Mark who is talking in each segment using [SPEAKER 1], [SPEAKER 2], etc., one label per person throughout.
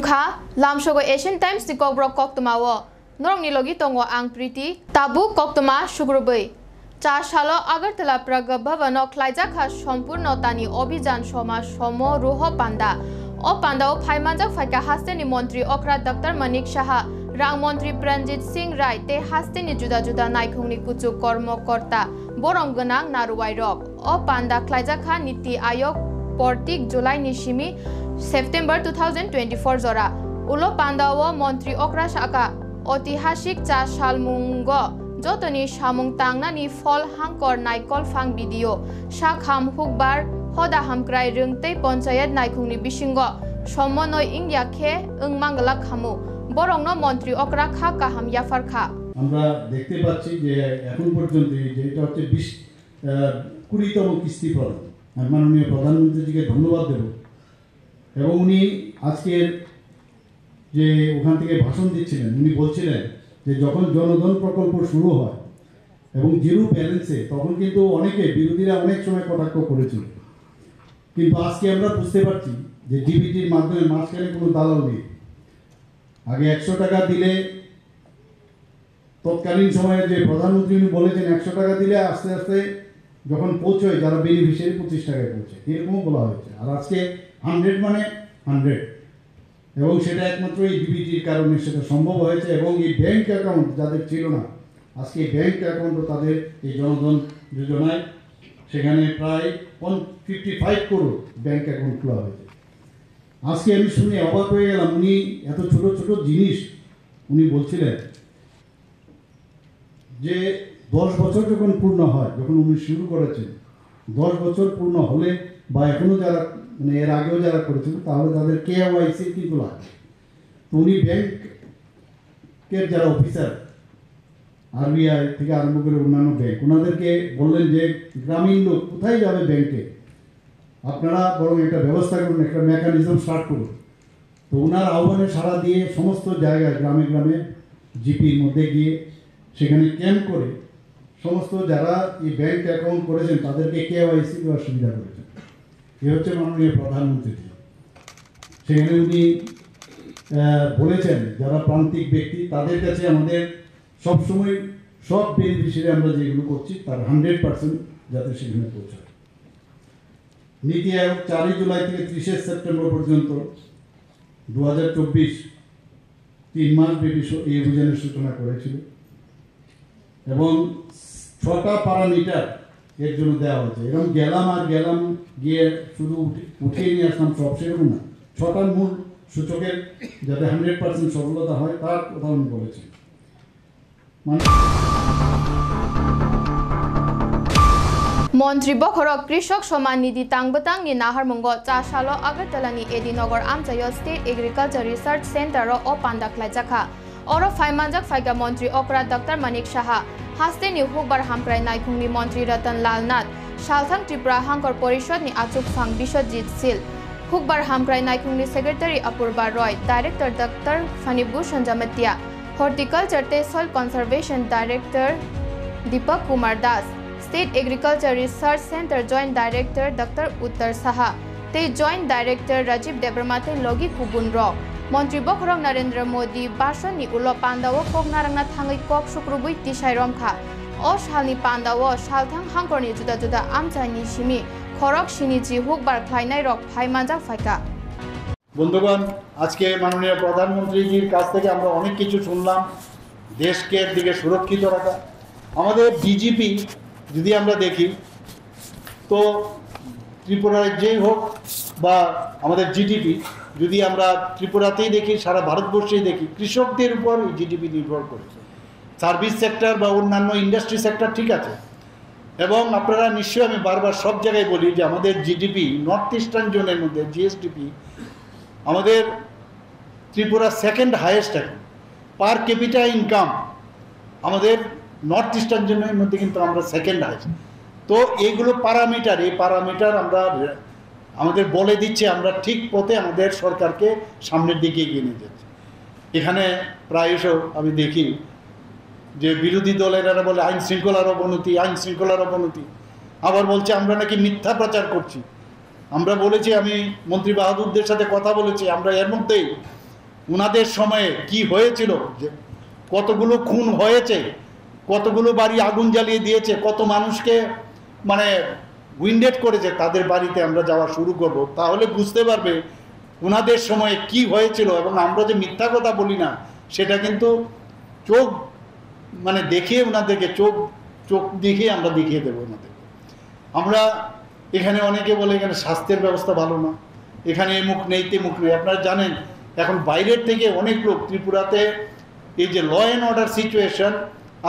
[SPEAKER 1] Tungkha, Lamshogo Asian Times ni Kobrok Koktomawo, Norong Nilogi Tongo Ang Priti, Tabu Koktoma Shugrubui. Cha Shalo Agartala Praga Bhavano Klaijaka Shompurno Tani Obijan Shoma Shomo Ruho Panda. O Panda o Phaimanjak Faika Hasteni Montri Okra Dr. Manik Shaha, Rang Montri Pranjit Singh Rai, Te Hasteni Juda Juda Naikungni Kuchu Kormo Korta, Borong Ganang Naruwai Rock. O Panda Klaijaka Niti Ayok Portik July Nishimi September 2024 Zora. Ulo Pandawo Montri Okra Shaka, Otihashik Cha Shalmungo. Jotoni Shamung Tangna ni Fol Hangkor Naikol Fang Video, Shakham Hukbar, Hoda Hamkrai Rungte Ponchayat Naikungni Bishingo, Shomonoi India Ke, Mangala Kamu, Borongno Montri Okra Kha Kaham Yafar Kha.
[SPEAKER 2] আমরা দেখতে পাচ্ছি যে এখন পর্যন্ত যেটা হচ্ছে 20তম কিস্তি প্রদান মাননীয় প্রধানমন্ত্রীকে ধন্যবাদ দেব এবং উনি আজকের যে ওখান থেকে ভাষণ দিচ্ছিলেন উনি বলছিলেন যে যখন জনধন প্রকল্প শুরু হয় এবং জিরো ব্যালেন্সে তখন কিন্তু অনেকে বিরোধীরা অনেক সময় কটাক্ষ করেছিল কিন্তু আজকে আমরা বুঝতে পারছি যে ডিবিটির মাধ্যমে মাঝখানে কোনো দালাল নেই আগে 100 টাকা দিলে তৎকালীন সময়ে যে প্রধানমন্ত্রী বলেছেন 100 টাকা দিলে আস্তে আস্তে যখন পৌঁছয় যারা বেনিফিশিয়ারি 25 টাকায় পৌঁছে এরকমও বলা হয়েছে আর আজকে 100 মানে 100 এবং সেটা একমাত্র এই ডিবিটির কারণে সেটা সম্ভব হয়েছে এবং এই ব্যাংক অ্যাকাউন্ট যাদের ছিল না আজকে ব্যাংক অ্যাকাউন্টও তাদের এই জনধন যোজনায় সেখানে প্রায় 55 করোড় ব্যাংক অ্যাকাউন্ট খোলা হয়েছে আজকে আমি শুনে অবাক হয়ে গেলাম উনি এত ছোট ছোট জিনিস উনি বলছিলেন যে 10 বছর যখন পূর্ণ হয় যখন উনি শুরু করেছেন 10 বছর পূর্ণ হলে বা এখনো যারা মানে এর আগেও যারা করেছিল তাহলে তাদের কেওয়াইসি কিন্তু লাগে তো উনি ব্যাংকের যারা অফিসার আরবিআই থেকে আরম্ভ করে অন্যান্য ব্যাংক ওনাদেরকে বললেন যে গ্রামীণ লোক কোথায় যাবে ব্যাংকে আপনারা বরং একটা ব্যবস্থা করুন একটা মেকানিজম স্টার্ট করুন তো ওনার আহ্বানে সাড়া দিয়ে সমস্ত জায়গায় গ্রামে গ্রামে জিপির মধ্যে গিয়ে সেখানে ক্যাম্প করে সমস্ত যারা এই ব্যাংক অ্যাকাউন্ট করেছেন তাদেরকে কেওয়াইসি দেওয়ার সুবিধা করেছেন এ হচ্ছে মাননীয় প্রধানমন্ত্রী সেখানে উনি বলেছেন যারা প্রান্তিক ব্যক্তি তাদের কাছে আমাদের সবসময় সব বেনিফিশিয়ারি আমরা যেগুলো করছি তার 100% যাতে সেখানে পৌঁছায় নীতি আয়োগ 4 জুলাই থেকে 30 সেপ্টেম্বর পর্যন্ত 2024 3 মাস ব্যাপী এই অভিযানের সূচনা করেছিল এবং 6টা প্যারামিটার এর জন্য দেওয়া হয়েছে এরকম গেলাম গিয়ে শুধু উঠিয়ে নিয়ে আসলাম সব সেরকম না 6টা মূল সূচকের যাতে 100% সফলতা হয় তার কথা আমি বলেছি
[SPEAKER 1] মন্ত্রী বখরক কৃষক সমান নিধি তাংবতাং নি নাহারমঙ্গ চাশালো আগরতলানি এডিনগর আমচায় স্টেট এগ্রিকালচার রিসার্চ সেন্টার ও পান্ডা খ্লাইজাখা অর ফাইমানজাক ফাইকা মন্ত্রী অকরা ডক্টর মানিক সাহা হাস্তেনি হুকবার হামক্রাই নাইখুংনি মন্ত্রী রতন লাল নাথ সালথাং ত্রিপুরা হাঙ্কর পরিষদনি আচুক ফাং বিশ্বজিৎ সিল হুকবার হামক্রাই নাইখুংনি secretary Apurba Roy director doctor Phanibhushan Jamatia horticulture তে soil conservation director Dipak Kumar Das State Agriculture Research Center Joint Director Dr. Uttar Saha, Te Joint Director Rajiv Debramate Logi Kubun Rock, Montri Bokrong Narendra Modi, Bashani Ulo Pandawo Kok Narangna Thangai Kok Shukrubui Tishai Romkha, O Shalni Pandawo, Shalthang Hangkorni Juda Juda Amchani Shimi, Khorok Shinichi Hukbar Khlainai Rock, Phaimanjak Faika.
[SPEAKER 2] বন্ধুগণ আজকে মাননীয় প্রধানমন্ত্রীজির কাছ থেকে আমরা অনেক কিছু শুনলাম দেশকে একদিকে সুরক্ষিত রাখা আমাদের ডিজিপি যদি আমরা দেখি তো ত্রিপুরায় যেই হোক বা আমাদের জিডিপি যদি আমরা ত্রিপুরাতেই দেখি সারা ভারতবর্ষেই দেখি কৃষকদের উপর জিডিপি নির্ভর করে সার্ভিস সেক্টর বা অন্যান্য ইন্ডাস্ট্রি সেক্টর ঠিক আছে এবং আপনারা নিশ্চয়ই আমি বারবার সব জায়গায় বলি যে আমাদের জিডিপি নর্থ ইস্টার্ন জোনের মধ্যে জিএসডিপি আমাদের ত্রিপুরা সেকেন্ড হাইয়েস্ট এখন পার ক্যাপিটা ইনকাম আমাদের নর্থ ইস্টার্ন জোনের মধ্যে কিন্তু আমরা সেকেন্ড হাইয়েস্ট তো এইগুলো প্যারামিটার এই প্যারামিটার আমরা আমাদের বলে দিচ্ছে আমরা ঠিক পথে আমাদের সরকারকে সামনের দিকে এগিয়ে নিয়ে যাচ্ছি এখানে প্রায়শ আমি দেখি যে বিরোধী দলেরা বলে আইন শৃঙ্খলার অবনতি আবার বলছে আমরা নাকি মিথ্যা প্রচার করছি আমরা বলেছি আমি মন্ত্রী বাহাদুরদের সাথে কথা বলেছি আমরা এর মধ্যেই
[SPEAKER 3] ওনাদের সময়ে কি হয়েছিল, যে কতগুলো খুন হয়েছে, কতগুলো বাড়ি আগুন জ্বালিয়ে দিয়েছে, কত মানুষকে মানে উইন্ডেড করেছে, তাদের বাড়িতে আমরা যাওয়া শুরু করব, তাহলে বুঝতে পারবে ওনাদের সময়ে কি হয়েছিল। এবং আমরা যে মিথ্যা কথা বলি না, সেটা কিন্তু চোখ মানে দেখিয়ে ওনাদেরকে চোখ দেখিয়ে আমরা দেখিয়ে দেবো ওনাদের। আমরা এখানে অনেকে বলে এখানে স্বাস্থ্যের ব্যবস্থা ভালো না, এখানে মুখ নেই তে মুখ নেই। আপনারা জানেন এখন বাইরের থেকে অনেক লোক ত্রিপুরাতে, এই যে ল অ্যান্ড অর্ডার সিচুয়েশন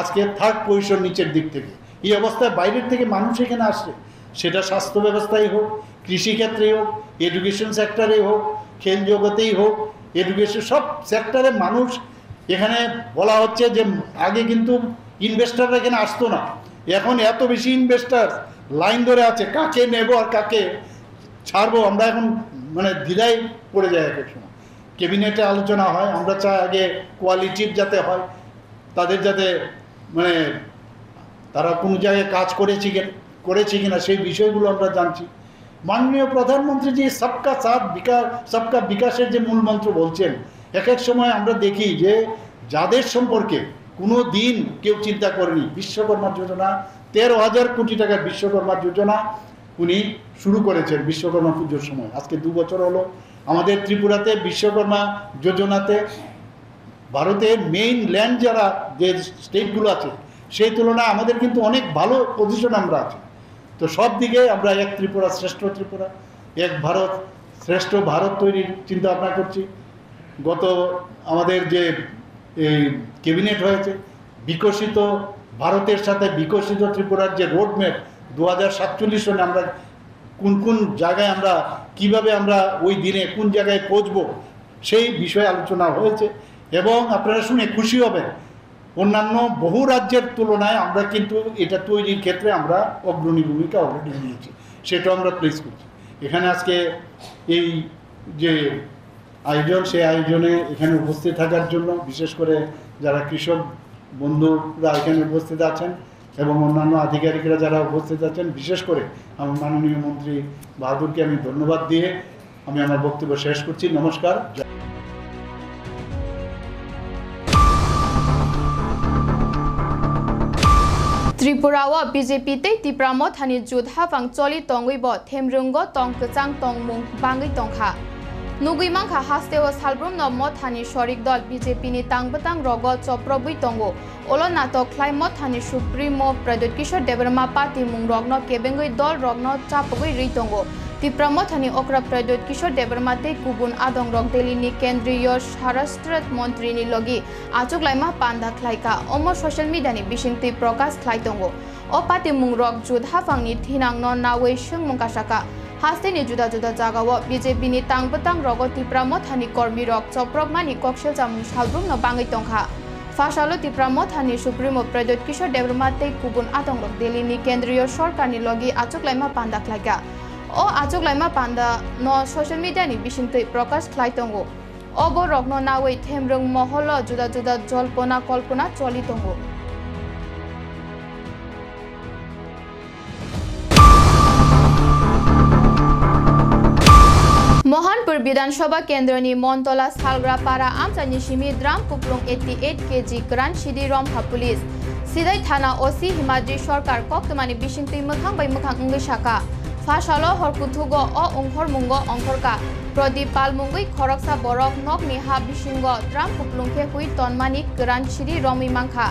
[SPEAKER 3] আজকে 3rd পজিশন নিচের দিক থেকে, এই অবস্থায় বাইরের থেকে মানুষ এখানে আসে, সেটা স্বাস্থ্য ব্যবস্থাই হোক, কৃষিক্ষেত্রেই হোক, এডুকেশন সেক্টরেই হোক, খেল জগতেই হোক, এডুকেশন সব সেক্টরে মানুষ এখানে বলা হচ্ছে যে আগে কিন্তু ইনভেস্টাররা এখানে আসতো না, এখন এত বেশি ইনভেস্টার লাইন ধরে আছে, কাকে নেব আর কাকে ছাড়বো আমরা এখন মানে দ্বিধায় পড়ে যায়। এক এক সময় ক্যাবিনেটে আলোচনা হয়, আমরা চাই আগে কোয়ালিটিভ যাতে হয়, তাদের যাতে মানে তারা কোনো জায়গায় কাজ করেছে কিনা সেই বিষয়গুলো আমরা জানছি। মাননীয় প্রধানমন্ত্রী যে সবকা সাথ বিকাশ সবকা বিকাশের যে মূল মন্ত্র বলছেন, এক এক সময় আমরা দেখি যে যাদের সম্পর্কে কোনো দিন কেউ চিন্তা করেনি, বিশ্বকর্মা যোজনা 13,000 কোটি টাকার বিশ্বকর্মা যোজনা উনি শুরু করেছেন বিশ্বকর্মা পুজোর সময়। আজকে 2 বছর হলো আমাদের ত্রিপুরাতে বিশ্বকর্মা যোজনাতে ভারতের মেইন ল্যান্ড যারা যে স্টেটগুলো আছে সেই তুলনায় আমাদের কিন্তু অনেক ভালো পজিশন আমরা আছি। তো সব দিকে আমরা এক ত্রিপুরা শ্রেষ্ঠ ত্রিপুরা, এক ভারত শ্রেষ্ঠ ভারত তৈরির চিন্তা ভাবনা করছি। গত আমাদের যে এই ক্যাবিনেট হয়েছে, বিকশিত ভারতের সাথে বিকশিত ত্রিপুরার যে রোডম্যাপ 2047 সনে আমরা কোন কোন জায়গায় আমরা কিভাবে আমরা ওই দিনে কোন জায়গায় পৌঁছবো সেই বিষয়ে আলোচনা হয়েছে। এবং আপনারা শুনে খুশি হবেন, অন্যান্য বহু রাজ্যের তুলনায় আমরা কিন্তু এটা তৈরির ক্ষেত্রে আমরা অগ্রণী ভূমিকা অলরেডি নিয়েছি, সেটাও আমরা প্লেস করছি। এখানে আজকে এই যে আয়োজন, সেই আয়োজনে এখানে উপস্থিত থাকার জন্য বিশেষ করে যারা কৃষক বন্ধুরা এখানে উপস্থিত আছেন এবং অন্যান্য আধিকারিকরা যারা উপস্থিত আছেন, বিশেষ করে আমার মাননীয় মন্ত্রী বাহাদুরকে আমি ধন্যবাদ দিয়ে আমি আমার বক্তব্য শেষ করছি। নমস্কার।
[SPEAKER 1] त्रिपुरा व बीजेपी ते तिप्रामो थानी जुधा फंग चोली तोंगुई बो थेमरुंगो तोंग कचांग तोंगमुंग बांगई तोंखा नुगुई मांखा हास्ते व सालब्रुम न मो थानी शरिक दल बीजेपी नि तांगबतांग रगो चप्रबुई तोंगो ओलो नाटक ख्लाइ मो थानी सुप्रीमो प्रद्युत किशोर देबरमा पार्टी मुंग रगनो केबेंगुई दल रगनो चापगुई रि तोंगो तिप्रामो थानी ओकरा प्रद्युत किशोर देबरमा ते गुबुन आदंग रग दिल्ली केंद्रीय स्वास्थ्य मंत्री नि लगी आचुक लाइमा पांदा ख्लाइका ओमो सोशल मीडिया नि बिसिंगति प्रकाश ख्लाइ तोंगो ओ पार्टी मुंग रग जुधा फांगनि थिनांग न नावे सुंग मुंकासाका हास्ते नि जुदा जुदा जागाव बीजेपी नि तांगबतांग रगो तिप्रामो थानी कर्मी रग चप्रगमानि कक्सेल जामुं सालब्रुम न बांगै तोंखा फासालो तिप्रामो थानी सुप्रीमो प्रद्युत किशोर देबरमा ते गुबुन आदंग रग दिल्ली केंद्रीय सरकार नि लगी आचुक लाइमा पांदा ख्लाइका ओ आचुक लाइमा पांदा न सोशल मीडिया नि बिसिंगति प्रकाश ख्लाइ तोंगो ओ बो रगनो नावे थेमरुंग महल जुदा जुदा जल्पना कल्पना चलि तोंगो मोहनपुर विधानसभा केंद्रनि मोनतला सालग्रापारा आमचानि सिमी द्राम कुप्लुंग 88 केजी ग्रान सिदी रमहा पुलिस सिदाइ थाना ओसी हिमाद्रि सरकार कक्तमानि बिसिंगति मोखां बै मोखां अंगै साका फासालो हरकुथुगो अ अंखर मुंगो अंखरका प्रदीप पाल मुंगै खरकसा बरक नकनि हा बिसिंगो द्राम कुप्लुंखे हुई तनमानि ग्रान सिदी रमि मांखा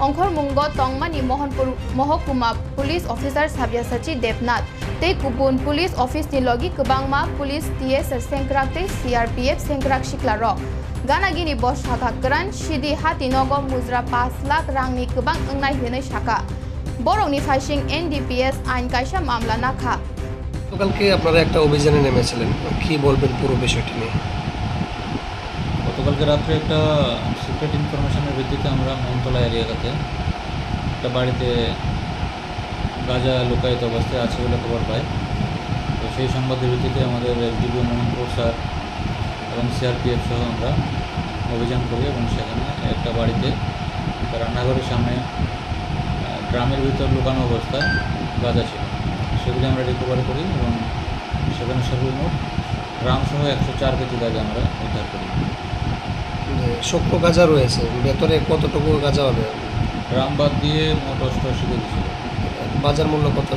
[SPEAKER 1] अंखर मुंगो तंगमानि मोहनपुर महकुमा पुलिस ऑफिसर साबियासाची देवनाथ ते गुबुन पुलिस ऑफिस नि लगी गोबांमा पुलिस टीएस सेंक्राक ते सीआरपीएफ सेंक्राक सिक्ला रक गानागिनि बस शाखा ग्रान सिदी हाति नगो मुजरा 5 लाख रांनि गोबां अंनाय होनाय शाखा बरंनि फाइसिं एनडीपीएस आइन कायसा मामला नाखा
[SPEAKER 4] গতকালকে আপনারা একটা অভিযানে নেমেছিলেন, কি বলবেন পুরো বিষয়টি নিয়ে?
[SPEAKER 5] গতকালকে রাত্রে একটা সিক্রেট ইনফরমেশনের ভিত্তিতে আমরা মোহনতলা এরিয়াতে একটা বাড়িতে গাঁজা লুকায়িত অবস্থায় আছে বলে খবর পাই। তো সেই সংবাদের ভিত্তিতে আমাদের ডিবিও মোহনপুর স্যার এবং সিআরপিএফ সহ আমরা অভিযান করি এবং সেখানে একটা বাড়িতে রান্নাঘরের সামনে ড্রামের ভিতর লুকানো অবস্থায় গাঁজা ছিল, সেগুলি আমরা রিকভারি করি এবং সেখানে সর্বমোট ড্রাম সহ 104 কেজি গাঁজা আমরা উদ্ধার করি।
[SPEAKER 4] শুকনো গাঁজা রয়েছে, ভেতরে কতটুকু গাঁজা হবে?
[SPEAKER 5] রামবাদ দিয়ে মোট 88 কেজি ছিল।
[SPEAKER 4] বাজার মূল্য কত?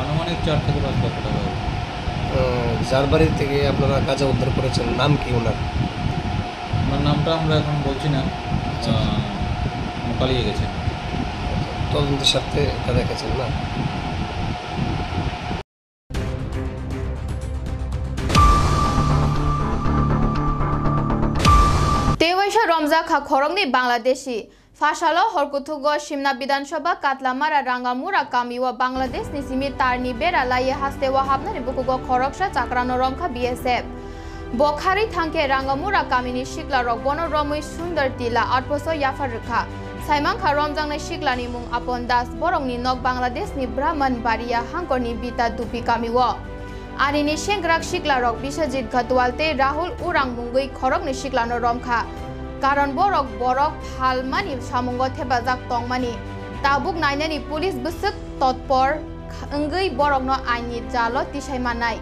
[SPEAKER 5] আনুমানিক 4 থেকে 5 লক্ষ টাকা হবে।
[SPEAKER 4] যার বাড়ি থেকে আপনারা গাঁজা উদ্ধার করেছেন নাম কি ওনার?
[SPEAKER 5] ওনার নামটা আমরা এখন বলছি না, পালিয়ে গেছে।
[SPEAKER 4] তদন্তের সাথে এটা দেখেছেন না?
[SPEAKER 1] তেওয়াইশা রমজা খা খরংনি বাংলাদেশি ফাশালো হরকুথুগ সিমনা বিধানসভা কাতলামারা রাঙ্গামুরা কামিওয়া বাংলাদেশ নিসিমি তারনি বেরা লাইয়ে হাসতেওয়া হাবনানি বুকুগ খরকসা চাকরানো রংখা বিএসএফ বখারি থাঙ্কে রাঙ্গামুরা কামিনি শিকলা রক বনরমই সুন্দর টিলা 8 বছর ইয়াফার রেখা সাইমাংখা রমজাংনি শিকলানি মুং আপন দাস বরংনি নক বাংলাদেশনি ব্রাহ্মণ বাড়িয়া হাঙ্করনি বিতা দুপি কামিওয়া আরিনি সেংগ্রাক শিকলা রক বিশ্বজিৎ ঘটওয়ালতে রাহুল উরাং মুঙ্গই খরকনি শিকলানো রমখা কারণ বরক হালমানি সামুঙ্গ থেবাজাক তংমানি তাবুক নাইনানি পুলিশ বুসুক তৎপর अंगई बरकनो आइनि जालो तिसाइमानाय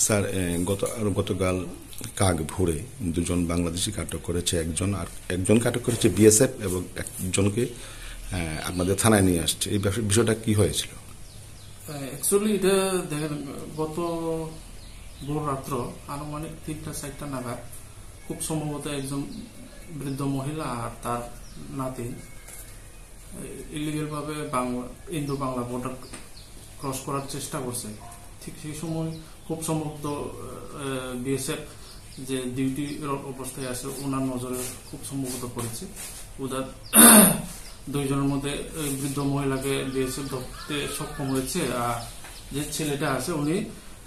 [SPEAKER 6] স্যার গতকাল কাক ভোরে দুজন বাংলাদেশি আটক করেছে, একজনকে আটক করেছে বিএসএফ এবং একজনকে আপনাদের থানায় নিয়ে আসছে। এই বিষয়টা কি হয়েছিল?
[SPEAKER 7] অ্যাকচুয়ালি এটা দেখেন, গত ভোর রাত্র আনুমানিক 3টা-4টা নাগাদ খুব সম্ভবত একজন বৃদ্ধ মহিলা আর তার নাতি ইলিগেল ভাবে ইন্দো বাংলা বর্ডার ক্রস করার চেষ্টা করছে। ঠিক সেই সময় খুব সম্ভবত বিএসএফ যে ডিউটি অবস্থায় আছে ওনার নজরে খুব সম্ভবত পড়েছে। ওদের দুইজনের মধ্যে বৃদ্ধ মহিলাকে বিএসএফ ধরতে সক্ষম হয়েছে, আর যে ছেলেটা আছে উনি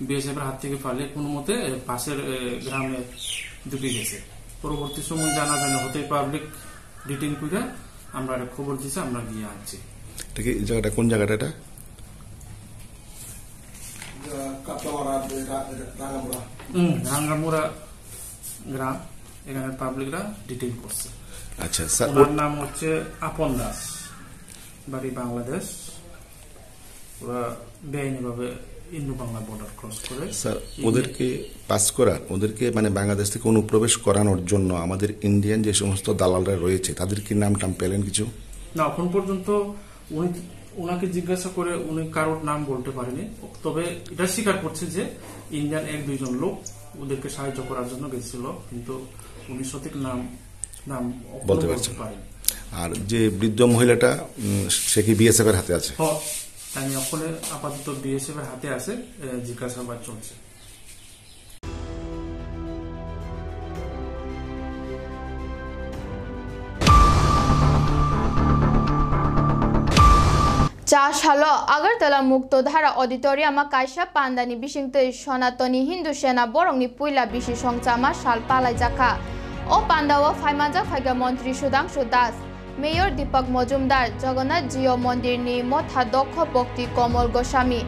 [SPEAKER 7] বিএসএফ এর হাত থেকে পালিয়ে কোনো মতে পাশের গ্রামে ঢুকে গেছে। পরবর্তী সময় জানা যায় হতে পাবলিক ডিটেইন করে আমরা খবর দিয়েছি, আমরা গিয়ে আনছি।
[SPEAKER 6] জায়গাটা কোন জায়গাটা? এটা
[SPEAKER 7] রাঙ্গামুড়া গ্রাম, এখানে পাবলিকরা ডিটেইন করছে।
[SPEAKER 6] আচ্ছা স্যার,
[SPEAKER 7] ওনার নাম হচ্ছে আপন দাস, বাড়ি বাংলাদেশ। ওরা বেআইনিভাবে ইন্দো বাংলা বর্ডার ক্রস করে।
[SPEAKER 6] স্যার, ওদেরকে পাস করার, ওদেরকে মানে বাংলাদেশ থেকে অনুপ্রবেশ করানোর জন্য আমাদের ইন্ডিয়ান যে সমস্ত দালালরা রয়েছে তাদের কি নাম টাম পেলেন কিছু?
[SPEAKER 7] না, এখন পর্যন্ত ওনাকে জিজ্ঞাসা করে উনি কারোর নাম বলতে পারেনি, তবে এটা স্বীকার করছে যে ইন্ডিয়ান 1-2 লোক ওদেরকে সাহায্য করার জন্য গেছিল, কিন্তু উনি সঠিক নাম
[SPEAKER 6] বলতে পারছেন। আর যে বৃদ্ধ মহিলাটা, সে কি বিএসএফ এর হাতে আছে?
[SPEAKER 7] তাই ওখানে আপাতত বিএসএফ এর হাতে আছে, জিজ্ঞাসাবাদ চলছে।
[SPEAKER 1] চাশালো আগরতলা মুক্তধারা অডিটোরিয়ামা কাইসা পান্দানি বিশিংতৈ সনাতনী হিন্দু সেনা বরংনি পুইলা বিশি সংচামা সাল পালাইজাখা ও পান্দাও ফাইমাজা ফাইगा মন্ত্রী সুধাংশু দাস, মেয়র দীপক মজুমদার, জগন্নাথ জিও মন্দিরনি মথাধ্যক্ষ ভক্তি কমল গোস্বামী,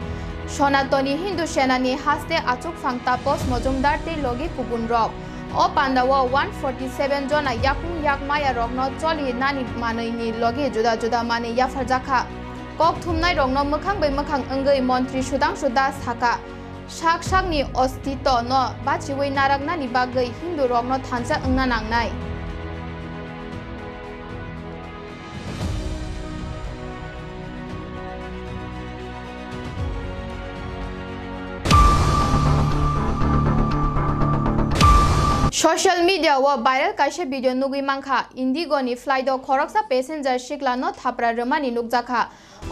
[SPEAKER 1] সনাতনী হিন্দু সেনানি হাস্তে আচুক ফাং তাপস মজুমদার তে লগি কুবুন রক ও পান্দাও 147 জনা ইয়াকুং ইয়াকমায়া রগ্ন চলি নানি মানৈনি লগি जुदा जुदा माने याफारजाखा কক থুমনাই রংন মোখাং बै मोखां अंगै মন্ত্রী সুধাংশু দাস হাকা শাক শাকনি অস্তিত্ব ন বাচিওই নারাকনানি বাগৈ হিন্দু রগ্ন থানসা अंगना नांनाय सोशल मीडिया व वायरल काइसे वीडियो नुगुई मांखा इंडिगो नि फ्लाइट खरकसा पैसेंजर शिकला न थाप्रा रमानि नुकजाखा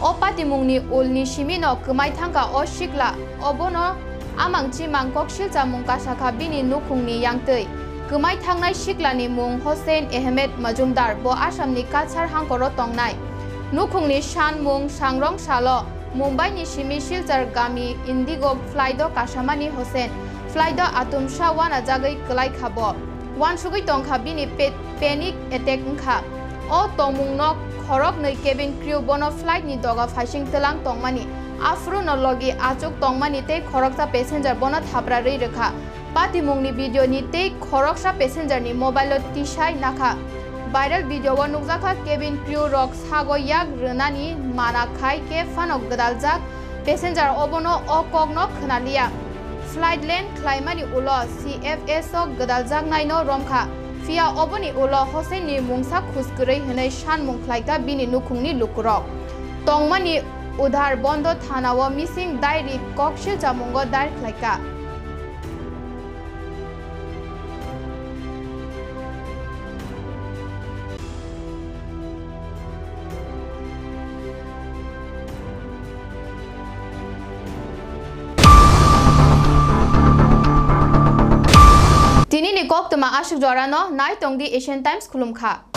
[SPEAKER 1] ओ पातिमुंगनि उलनि सिमिनो कमाय थांका ओ शिकला अबनो आमांची मांगकक शिलचा मुंका शाखा बिनि नुखुंनि यांगतै कमाय थांनाय शिकलानि मुंग हुसैन अहमेद मजुमदार बो आसामनि कालचार हांकरो तंगनाय नुखुंनि सान मुंग सांग्रं सालो मुंबईनि सिमि शिलचार गामि इंडिगो फ्लाइट काशामानि हुसैन फ्लाइट आतुमसा वाना जागै कलाई खाबो वान सुगै तंखा बिनि पेनिक अटैक उखा ओ तमुंग न खरक नै केबिन क्रू बनो फ्लाइट नि दगा फाइसिंग तलांग तंगमानि आफ्रु न लगी आचुक तंगमानि ते खरकसा पैसेंजर बनो थाब्रा रै रखा पातिमुंगनि वीडियो नि ते खरकसा पैसेंजर नि mobile टिसाइ नाखा viral video wa nukjaka cabin crew rok sago yak rnani mana khai ke fanok gdaljak passenger obono okogno khnalia flight lane khlaimani ulo CFS ok gdaljak naino romkha fia oboni ulo Hosseini mungsa khuskurei hne shanmung khlaika bini nukhungni lukurok tongmani udhar bondo thana wa missing diary kokshil jamungo dar khlaika Tini ni kok tuma ashuk jorano nai tongdi Asian Times khulumkha